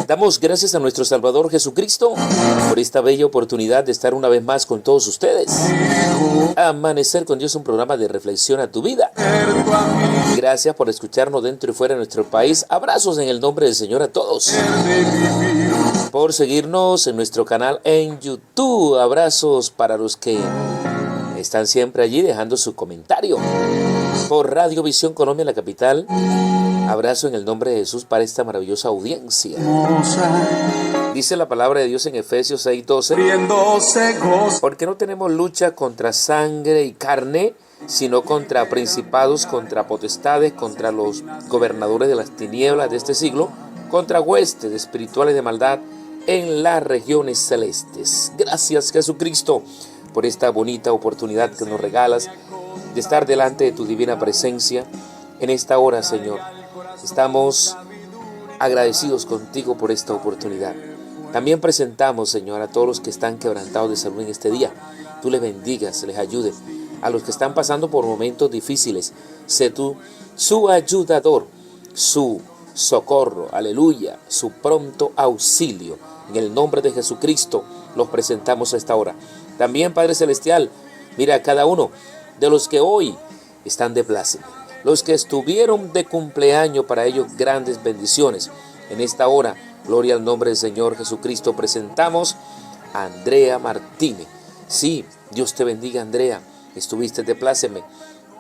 Damos gracias a nuestro Salvador Jesucristo por esta bella oportunidad de estar una vez más con todos ustedes. Amanecer con Dios, un programa de reflexión a tu vida. Gracias por escucharnos dentro y fuera de nuestro país. Abrazos en el nombre del Señor a todos. Por seguirnos en nuestro canal en YouTube. Abrazos para los que están siempre allí dejando su comentario. Por Radio Visión Colombia, la capital. Abrazo en el nombre de Jesús para esta maravillosa audiencia. Dice la palabra de Dios en Efesios 6:12. Porque no tenemos lucha contra sangre y carne, sino contra principados, contra potestades, contra los gobernadores de las tinieblas de este siglo, contra huestes espirituales de maldad en las regiones celestes. Gracias, Jesucristo, por esta bonita oportunidad que nos regalas de estar delante de tu divina presencia en esta hora, Señor. Estamos agradecidos contigo por esta oportunidad. También presentamos, Señor, a todos los que están quebrantados de salud en este día. Tú les bendigas, les ayudes. A los que están pasando por momentos difíciles, sé tú su ayudador, su socorro, aleluya, su pronto auxilio. En el nombre de Jesucristo los presentamos a esta hora. También, Padre Celestial, mira a cada uno de los que hoy están de pláceme, los que estuvieron de cumpleaños, para ellos grandes bendiciones. En esta hora, gloria al nombre del Señor Jesucristo, presentamos a Andrea Martínez. Sí, Dios te bendiga, Andrea. Estuviste de pláceme.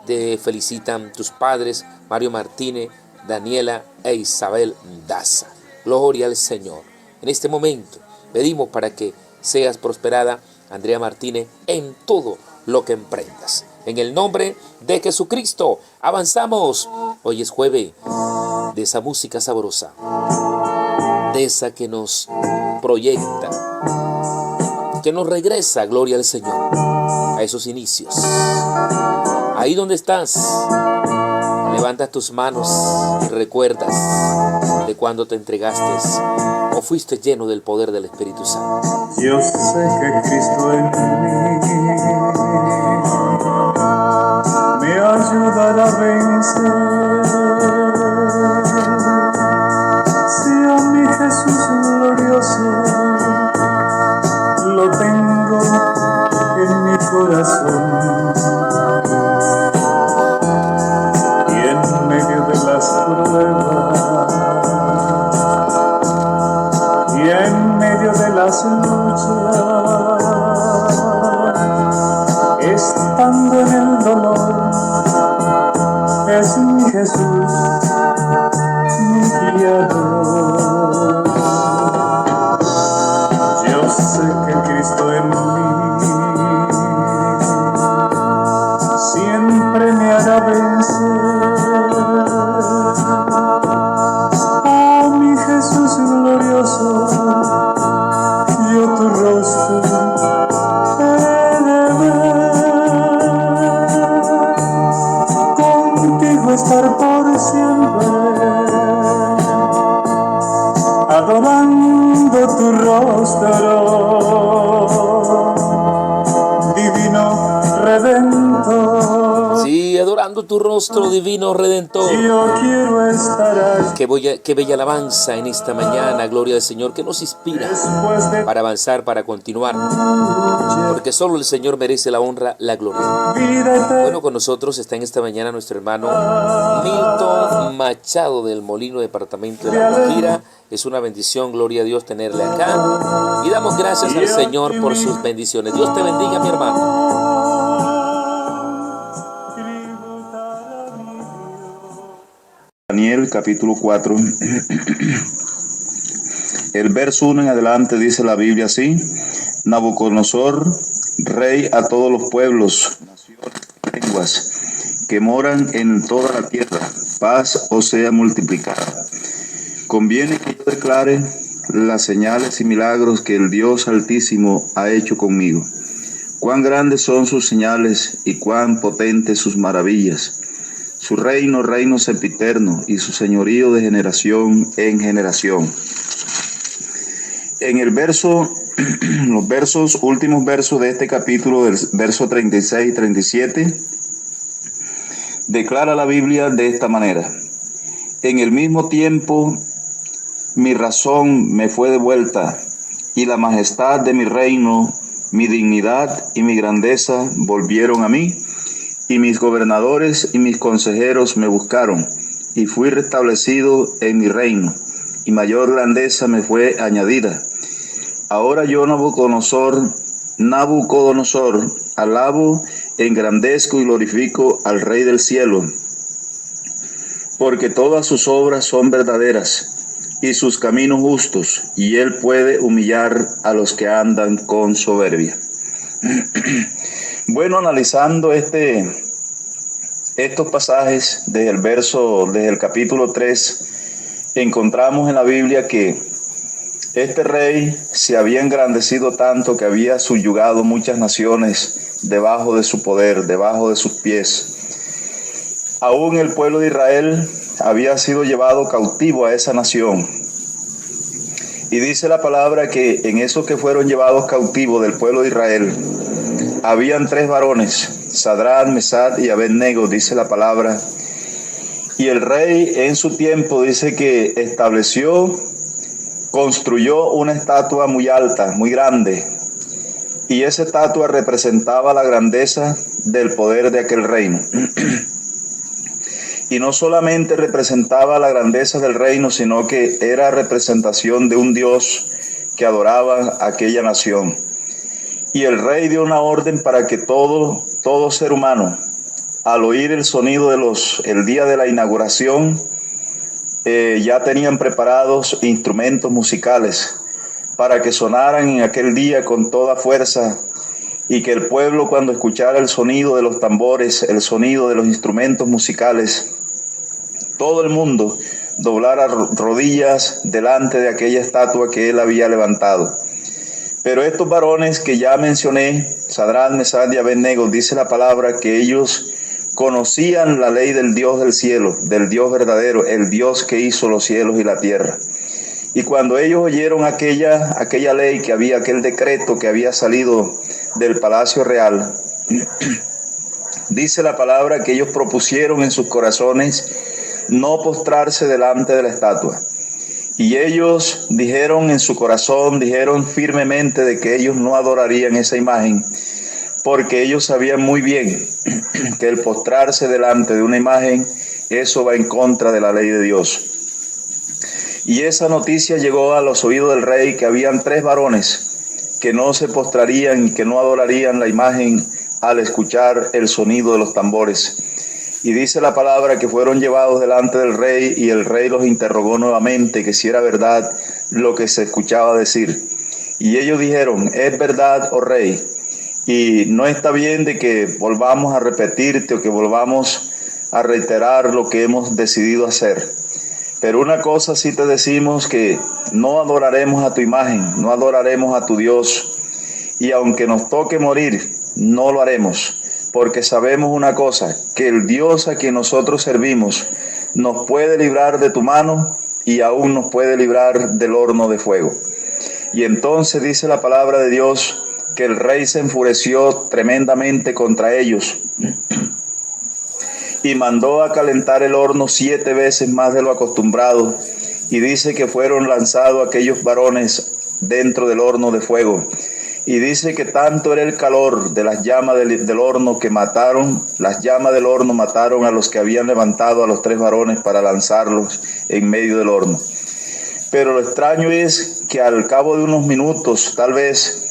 Te felicitan tus padres, Mario Martínez, Daniela e Isabel Daza. Gloria al Señor. En este momento pedimos para que seas prosperada, Andrea Martínez, en todo lo que emprendas. En el nombre de Jesucristo, avanzamos. Hoy es jueves de esa música sabrosa, de esa que nos proyecta, que nos regresa, gloria al Señor, a esos inicios. Ahí donde estás, levanta tus manos y recuerdas de cuando te entregaste o fuiste lleno del poder del Espíritu Santo. Yo sé que Cristo en mí me ayudará a vencer. Si a mi Jesús glorioso lo tengo en mi corazón, y en medio de las pruebas y en medio de las luchas, estando en el dolor, es mi Jesús, mi guiador. Yo sé que Cristo en mí siempre me hará vencer. Oh, mi Jesús glorioso, yo tu rostro he de ver, contigo estar por siempre, adorando tu rostro, divino Redentor. Sí, adorando tu rostro, divino Redentor. Yo quiero estar allí. Qué bella alabanza en esta mañana, gloria al Señor, que nos inspira para avanzar, para continuar, porque solo el Señor merece la honra, la gloria. Bueno, con nosotros está en esta mañana nuestro hermano Milton Machado del Molino, departamento de La Guajira. Es una bendición, gloria a Dios, tenerle acá, y damos gracias al Señor por sus bendiciones. Dios te bendiga, mi hermano. Daniel capítulo 4, el verso 1 en adelante dice la Biblia así: Nabucodonosor, rey a todos los pueblos, naciones y lenguas que moran en toda la tierra, paz os sea multiplicada. Conviene que yo declare las señales y milagros que el Dios Altísimo ha hecho conmigo. Cuán grandes son sus señales y cuán potentes sus maravillas. Su reino sempiterno, y su señorío de generación en generación. En el verso, los últimos versos de este capítulo, del verso 36 y 37, declara la Biblia de esta manera: en el mismo tiempo mi razón me fue devuelta, y la majestad de mi reino, mi dignidad y mi grandeza volvieron a mí, y mis gobernadores y mis consejeros me buscaron, y fui restablecido en mi reino, y mayor grandeza me fue añadida. Ahora yo, Nabucodonosor, alabo, engrandezco y glorifico al Rey del cielo, porque todas sus obras son verdaderas y sus caminos justos, y él puede humillar a los que andan con soberbia. Bueno, analizando estos pasajes desde el capítulo 3, encontramos en la Biblia que este rey se había engrandecido tanto que había subyugado muchas naciones debajo de su poder, debajo de sus pies. Aún el pueblo de Israel había sido llevado cautivo a esa nación. Y dice la palabra que en esos que fueron llevados cautivos del pueblo de Israel, habían 3 varones, Sadrach, Mesach y Abed-nego, dice la palabra. Y el rey en su tiempo dice que construyó una estatua muy alta, muy grande. Y esa estatua representaba la grandeza del poder de aquel reino. Y no solamente representaba la grandeza del reino, sino que era representación de un Dios que adoraba a aquella nación. Y el rey dio una orden para que todo ser humano, al oír el sonido el día de la inauguración, ya tenían preparados instrumentos musicales para que sonaran en aquel día con toda fuerza, y que el pueblo, cuando escuchara el sonido de los tambores, el sonido de los instrumentos musicales, todo el mundo doblara rodillas delante de aquella estatua que él había levantado. Pero estos varones que ya mencioné, Sadrach, Mesach y Abed-nego, dice la palabra que ellos conocían la ley del Dios del cielo, del Dios verdadero, el Dios que hizo los cielos y la tierra. Y cuando ellos oyeron aquella ley, que había aquel decreto que había salido del palacio real, dice la palabra que ellos propusieron en sus corazones no postrarse delante de la estatua. Y ellos dijeron en su corazón, dijeron firmemente de que ellos no adorarían esa imagen, porque ellos sabían muy bien que el postrarse delante de una imagen, eso va en contra de la ley de Dios. Y esa noticia llegó a los oídos del rey, que habían 3 varones que no se postrarían y que no adorarían la imagen al escuchar el sonido de los tambores. Y dice la palabra que fueron llevados delante del rey, y el rey los interrogó nuevamente que si era verdad lo que se escuchaba decir. Y ellos dijeron: es verdad, oh rey, y no está bien de que volvamos a repetirte o que volvamos a reiterar lo que hemos decidido hacer. Pero una cosa sí te decimos, que no adoraremos a tu imagen, no adoraremos a tu Dios, y aunque nos toque morir, no lo haremos. Porque sabemos una cosa, que el Dios a quien nosotros servimos nos puede librar de tu mano, y aún nos puede librar del horno de fuego. Y entonces dice la palabra de Dios que el rey se enfureció tremendamente contra ellos y mandó a calentar el horno 7 veces más de lo acostumbrado, y dice que fueron lanzados aquellos varones dentro del horno de fuego. Y dice que tanto era el calor de las llamas del horno que las llamas del horno mataron a los que habían levantado a los 3 varones para lanzarlos en medio del horno. Pero lo extraño es que al cabo de unos minutos, tal vez,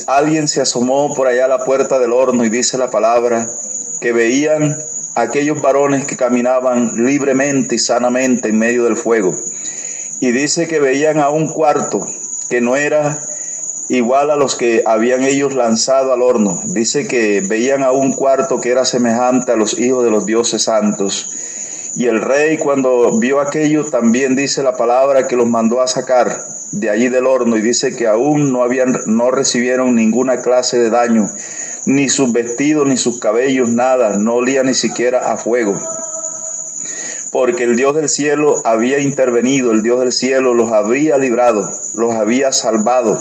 alguien se asomó por allá a la puerta del horno, y dice la palabra que veían aquellos varones que caminaban libremente y sanamente en medio del fuego. Y dice que veían a un cuarto que no era igual a los que habían ellos lanzado al horno. Dice que veían a un cuarto que era semejante a los hijos de los dioses santos. Y el rey, cuando vio aquello, también dice la palabra que los mandó a sacar de allí del horno, y dice que aún no recibieron ninguna clase de daño, ni sus vestidos, ni sus cabellos, nada, no olía ni siquiera a fuego. Porque el Dios del cielo había intervenido, el Dios del cielo los había librado, los había salvado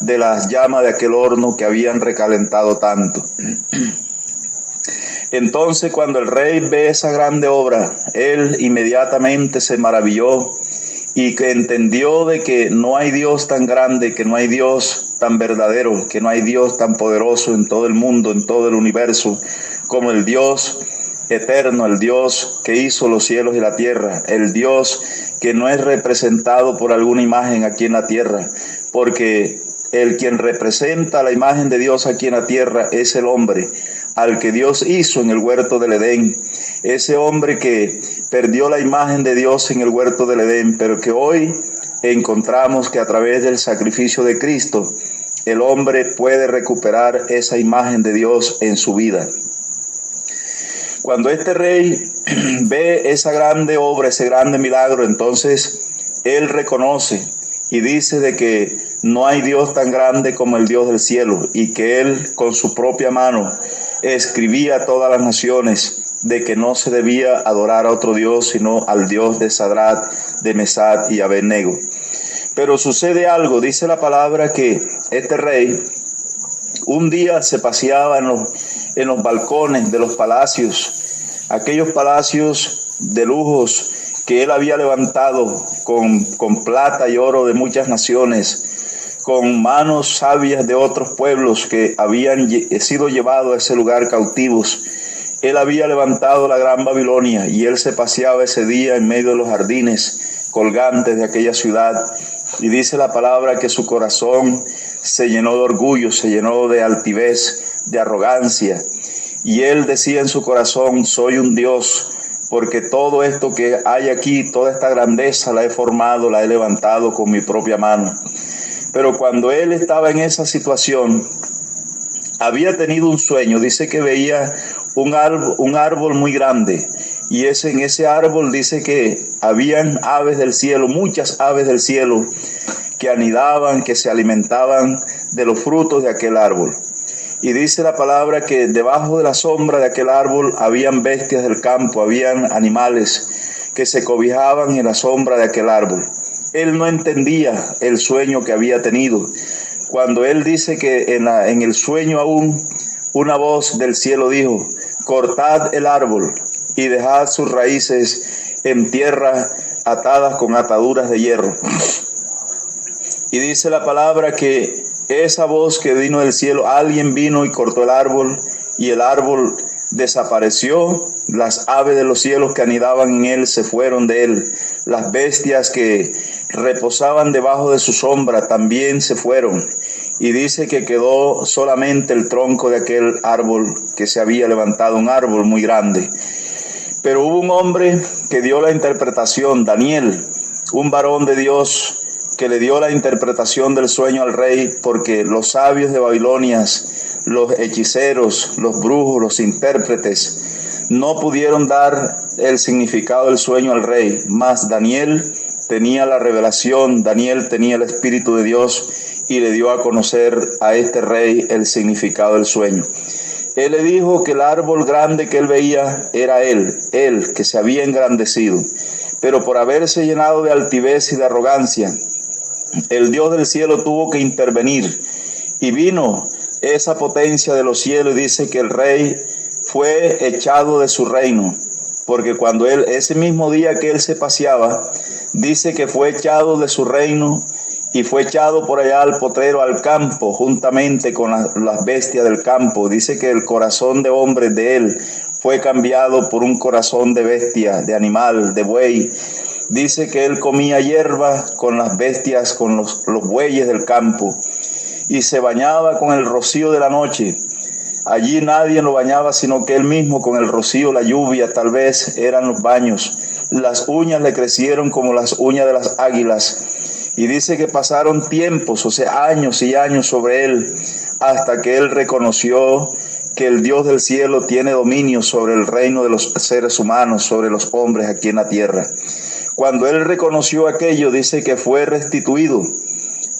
de las llamas de aquel horno que habían recalentado tanto. Entonces, cuando el rey ve esa grande obra, él inmediatamente se maravilló y que entendió de que no hay Dios tan grande, que no hay Dios tan verdadero, que no hay Dios tan poderoso en todo el mundo, en todo el universo, como el Dios eterno, el Dios que hizo los cielos y la tierra, el Dios que no es representado por alguna imagen aquí en la tierra, porque quien representa la imagen de Dios aquí en la tierra es el hombre, al que Dios hizo en el huerto del Edén, ese hombre que perdió la imagen de Dios en el huerto del Edén, pero que hoy encontramos que a través del sacrificio de Cristo, el hombre puede recuperar esa imagen de Dios en su vida. Cuando este rey ve esa grande obra, ese grande milagro, entonces él reconoce y dice de que no hay Dios tan grande como el Dios del cielo, y que él con su propia mano escribía a todas las naciones de que no se debía adorar a otro Dios sino al Dios de Sadrach, de Mesach y Abednego. Pero sucede algo, dice la palabra que este rey un día se paseaba en los balcones de los palacios, aquellos palacios de lujos que él había levantado con plata y oro de muchas naciones, con manos sabias de otros pueblos que habían sido llevados a ese lugar cautivos. Él había levantado la gran Babilonia y él se paseaba ese día en medio de los jardines colgantes de aquella ciudad. Y dice la palabra que su corazón se llenó de orgullo, se llenó de altivez, de arrogancia. Y él decía en su corazón: soy un Dios, porque todo esto que hay aquí, toda esta grandeza la he formado, la he levantado con mi propia mano. Pero cuando él estaba en esa situación, había tenido un sueño. Dice que veía un árbol muy grande, y en ese árbol dice que habían aves del cielo, muchas aves del cielo, que anidaban, que se alimentaban de los frutos de aquel árbol. Y dice la palabra que debajo de la sombra de aquel árbol habían bestias del campo, habían animales que se cobijaban en la sombra de aquel árbol. Él no entendía el sueño que había tenido. Cuando él dice que en el sueño aún una voz del cielo dijo: cortad el árbol y dejad sus raíces en tierra atadas con ataduras de hierro. Y dice la palabra que esa voz que vino del cielo, alguien vino y cortó el árbol, y el árbol desapareció. Las aves de los cielos que anidaban en él se fueron de él. Las bestias que reposaban debajo de su sombra también se fueron. Y dice que quedó solamente el tronco de aquel árbol que se había levantado, un árbol muy grande. Pero hubo un hombre que dio la interpretación, Daniel, un varón de Dios, que le dio la interpretación del sueño al rey, porque los sabios de Babilonia, los hechiceros, los brujos, los intérpretes, no pudieron dar el significado del sueño al rey. Mas Daniel tenía la revelación, Daniel tenía el Espíritu de Dios, y le dio a conocer a este rey el significado del sueño. Él le dijo que el árbol grande que él veía era él que se había engrandecido, pero por haberse llenado de altivez y de arrogancia, el Dios del cielo tuvo que intervenir, y vino esa potencia de los cielos, y dice que el rey fue echado de su reino, porque cuando ese mismo día que él se paseaba, dice que fue echado de su reino y fue echado por allá al potrero, al campo, juntamente con las bestias del campo. Dice que el corazón de hombre de él fue cambiado por un corazón de bestia, de animal, de buey. Dice que él comía hierba con las bestias, con los bueyes del campo, y se bañaba con el rocío de la noche. Allí nadie lo bañaba, sino que él mismo, con el rocío, la lluvia, tal vez eran los baños. Las uñas le crecieron como las uñas de las águilas. Y dice que pasaron tiempos, o sea, años y años sobre él, hasta que él reconoció que el Dios del cielo tiene dominio sobre el reino de los seres humanos, sobre los hombres aquí en la tierra. Cuando él reconoció aquello, dice que fue restituido,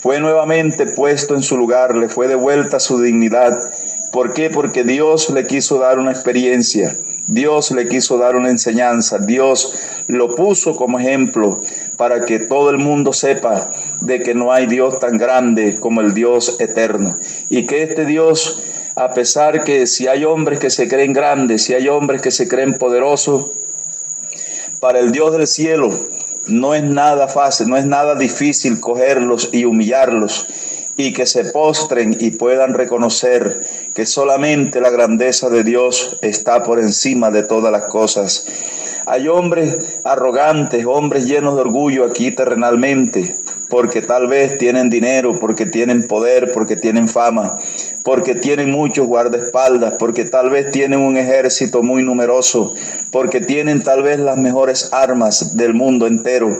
fue nuevamente puesto en su lugar, le fue devuelta su dignidad. ¿Por qué? Porque Dios le quiso dar una experiencia, Dios le quiso dar una enseñanza, Dios lo puso como ejemplo para que todo el mundo sepa de que no hay Dios tan grande como el Dios eterno. Y que este Dios, a pesar que si hay hombres que se creen grandes, si hay hombres que se creen poderosos, para el Dios del cielo no es nada fácil, no es nada difícil cogerlos y humillarlos y que se postren y puedan reconocer que solamente la grandeza de Dios está por encima de todas las cosas. Hay hombres arrogantes, hombres llenos de orgullo aquí terrenalmente, porque tal vez tienen dinero, porque tienen poder, porque tienen fama, porque tienen muchos guardaespaldas, porque tal vez tienen un ejército muy numeroso, porque tienen tal vez las mejores armas del mundo entero,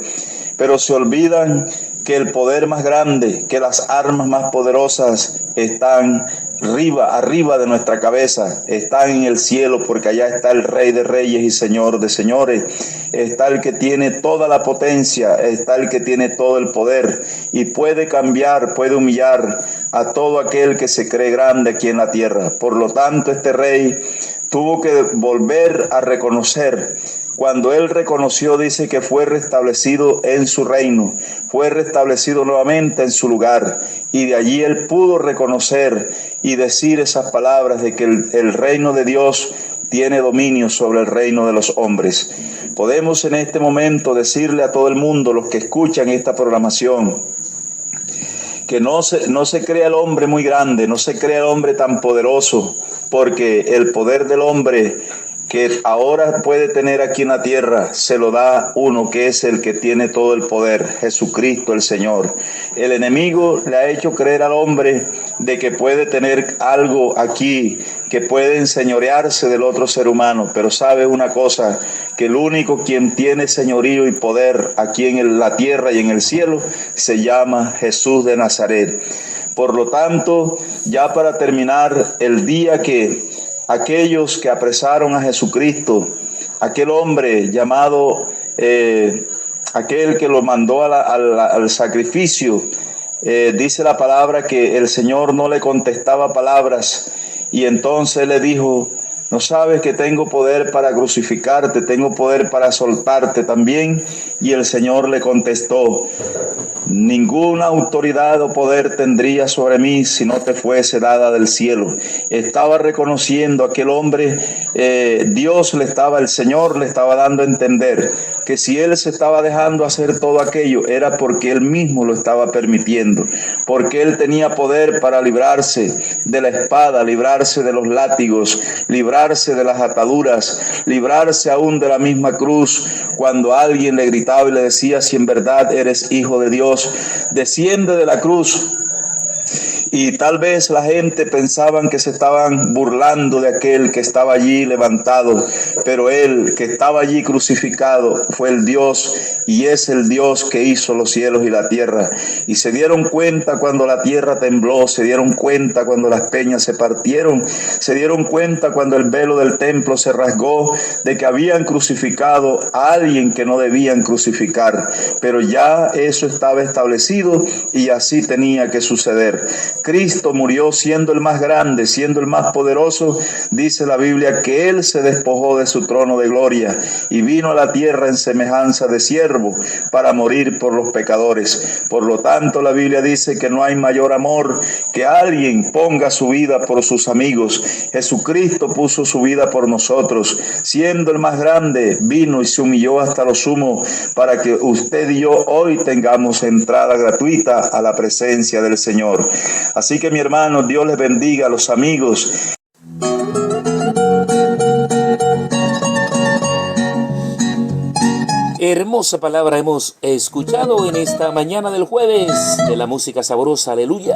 pero se olvidan que el poder más grande, que las armas más poderosas están arriba de nuestra cabeza, están en el cielo, porque allá está el Rey de Reyes y Señor de Señores, está el que tiene toda la potencia, está el que tiene todo el poder y puede cambiar, puede humillar a todo aquel que se cree grande aquí en la tierra. Por lo tanto, este rey tuvo que volver a reconocer. Cuando él reconoció, dice que fue restablecido en su reino, fue restablecido nuevamente en su lugar, y de allí él pudo reconocer y decir esas palabras de que el reino de Dios tiene dominio sobre el reino de los hombres. Podemos en este momento decirle a todo el mundo, los que escuchan esta programación, que no se crea el hombre muy grande, no se crea el hombre tan poderoso, porque el poder del hombre que ahora puede tener aquí en la tierra, se lo da uno que es el que tiene todo el poder, Jesucristo el Señor. El enemigo le ha hecho creer al hombre de que puede tener algo aquí, que puede enseñorearse del otro ser humano, pero sabe una cosa, que el único quien tiene señorío y poder aquí en la tierra y en el cielo se llama Jesús de Nazaret. Por lo tanto, ya para terminar, el día que aquellos que apresaron a Jesucristo, aquel hombre llamado, aquel que lo mandó al sacrificio, dice la palabra que el Señor no le contestaba palabras, y entonces le dijo: ¿no sabes que tengo poder para crucificarte, tengo poder para soltarte también? Y el Señor le contestó: ninguna autoridad o poder tendría sobre mí si no te fuese dada del cielo. Estaba reconociendo a aquel hombre, el Señor le estaba dando a entender que si él se estaba dejando hacer todo aquello era porque él mismo lo estaba permitiendo, porque él tenía poder para librarse de la espada, librarse de los látigos, librarse de las ataduras, librarse aún de la misma cruz. Cuando alguien le gritaba y le decía: si en verdad eres hijo de Dios, desciende de la cruz. Y tal vez la gente pensaban que se estaban burlando de aquel que estaba allí levantado, pero él que estaba allí crucificado fue el Dios, y es el Dios que hizo los cielos y la tierra. Y se dieron cuenta cuando la tierra tembló, se dieron cuenta cuando las peñas se partieron, se dieron cuenta cuando el velo del templo se rasgó, de que habían crucificado a alguien que no debían crucificar, pero ya eso estaba establecido y así tenía que suceder. Cristo murió siendo el más grande, siendo el más poderoso. Dice la Biblia que Él se despojó de su trono de gloria y vino a la tierra en semejanza de siervo para morir por los pecadores. Por lo tanto, la Biblia dice que no hay mayor amor que alguien ponga su vida por sus amigos. Jesucristo puso su vida por nosotros. Siendo el más grande, vino y se humilló hasta lo sumo para que usted y yo hoy tengamos entrada gratuita a la presencia del Señor. Así que, mi hermano, Dios les bendiga a los amigos. Hermosa palabra hemos escuchado en esta mañana del jueves de la música sabrosa. Aleluya.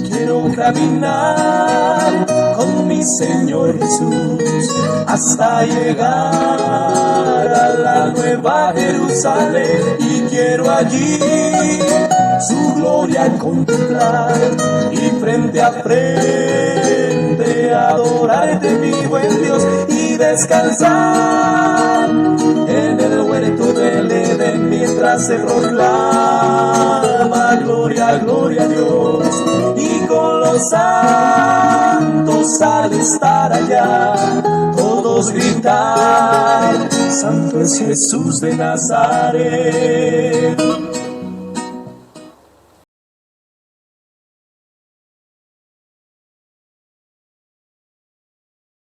Quiero caminar con mi Señor Jesús hasta llegar a la nueva Jerusalén, y quiero allí su gloria contemplar y frente a frente adorarte, mi buen Dios, y descansar en el huerto del Edén mientras se proclama gloria, gloria a Dios, y con los santos al estar allá todos gritar: Santo es Jesús de Nazaret.